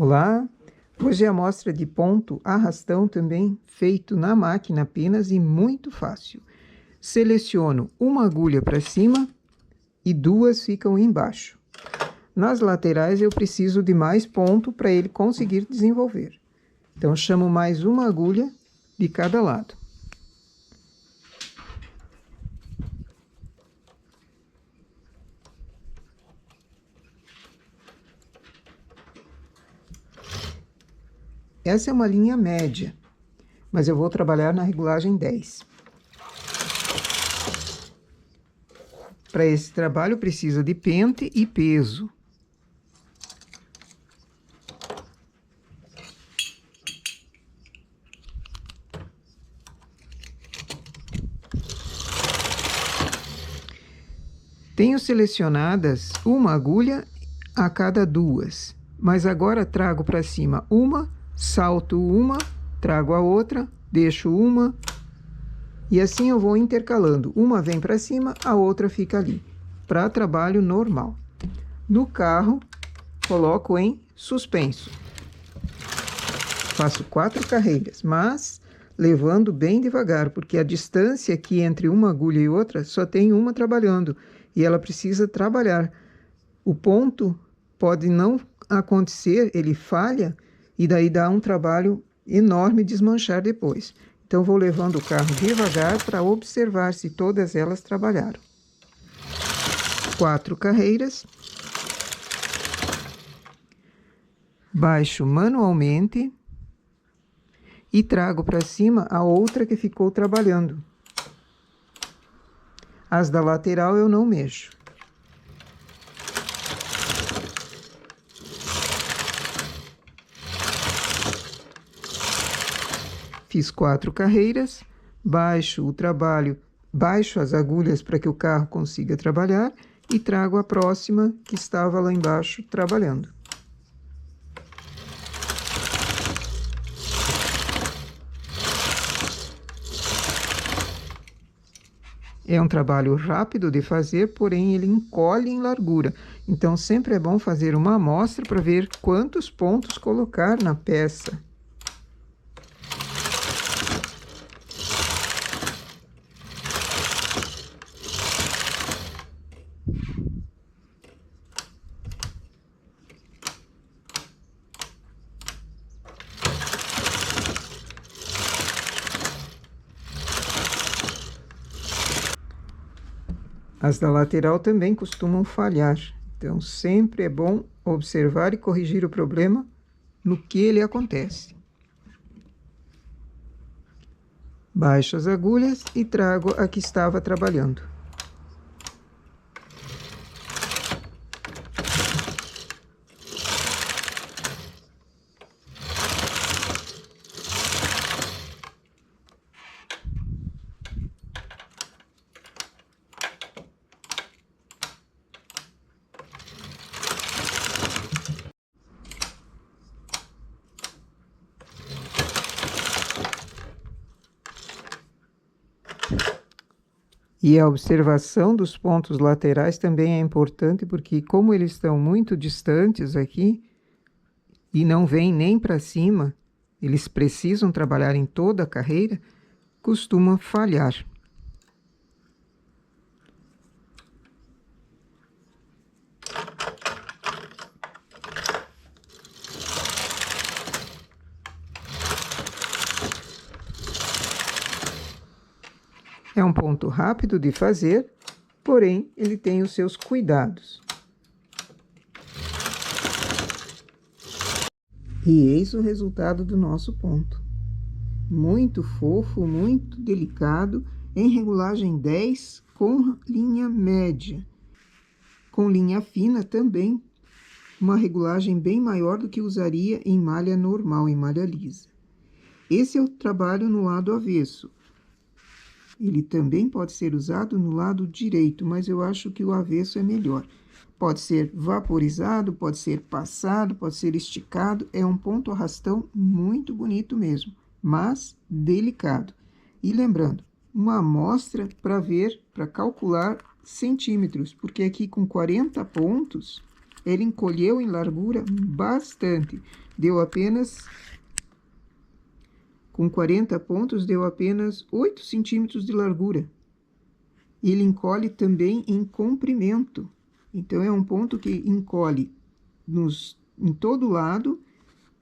Olá! Hoje é a amostra de ponto arrastão também feito na máquina apenas e muito fácil. Seleciono uma agulha para cima e duas ficam embaixo. Nas laterais eu preciso de mais ponto para ele conseguir desenvolver. Então chamo mais uma agulha de cada lado. Essa é uma linha média, mas eu vou trabalhar na regulagem 10. Para esse trabalho precisa de pente e peso. Tenho selecionadas uma agulha a cada duas, mas agora trago para cima uma, salto uma, trago a outra, deixo uma, e assim eu vou intercalando. Uma vem para cima, a outra fica ali, para trabalho normal. No carro, coloco em suspenso. Faço 4 carreiras, mas levando bem devagar, porque a distância aqui entre uma agulha e outra só tem uma trabalhando, e ela precisa trabalhar. O ponto pode não acontecer, ele falha, e daí dá um trabalho enorme desmanchar depois. Então, vou levando o carro devagar para observar se todas elas trabalharam. 4 carreiras. Baixo manualmente. E trago para cima a outra que ficou trabalhando. As da lateral eu não mexo. Fiz 4 carreiras, baixo o trabalho, baixo as agulhas para que o carro consiga trabalhar e trago a próxima que estava lá embaixo trabalhando. É um trabalho rápido de fazer, porém ele encolhe em largura. Então sempre é bom fazer uma amostra para ver quantos pontos colocar na peça. As da lateral também costumam falhar, então sempre é bom observar e corrigir o problema no que ele acontece. Baixo as agulhas e trago a que estava trabalhando. E a observação dos pontos laterais também é importante, porque como eles estão muito distantes aqui, e não vêm nem para cima, eles precisam trabalhar em toda a carreira, costuma falhar. É um ponto rápido de fazer, porém ele tem os seus cuidados. E eis o resultado do nosso ponto. Muito fofo, muito delicado, em regulagem 10 com linha média. Com linha fina também, uma regulagem bem maior do que usaria em malha normal, em malha lisa. Esse é o trabalho no lado avesso. Ele também pode ser usado no lado direito, mas eu acho que o avesso é melhor. Pode ser vaporizado, pode ser passado, pode ser esticado. É um ponto arrastão muito bonito mesmo, mas delicado. E lembrando, uma amostra para ver, para calcular centímetros, porque aqui com 40 pontos, ele encolheu em largura bastante. Deu apenas, com 40 pontos, deu apenas 8 centímetros de largura. Ele encolhe também em comprimento. Então, é um ponto que encolhe em todo lado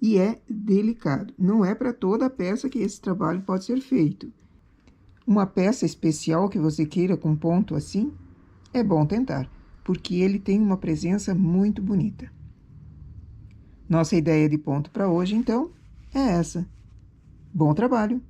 e é delicado. Não é para toda a peça que esse trabalho pode ser feito. Uma peça especial que você queira com ponto assim, é bom tentar, porque ele tem uma presença muito bonita. Nossa ideia de ponto para hoje, então, é essa. Bom trabalho!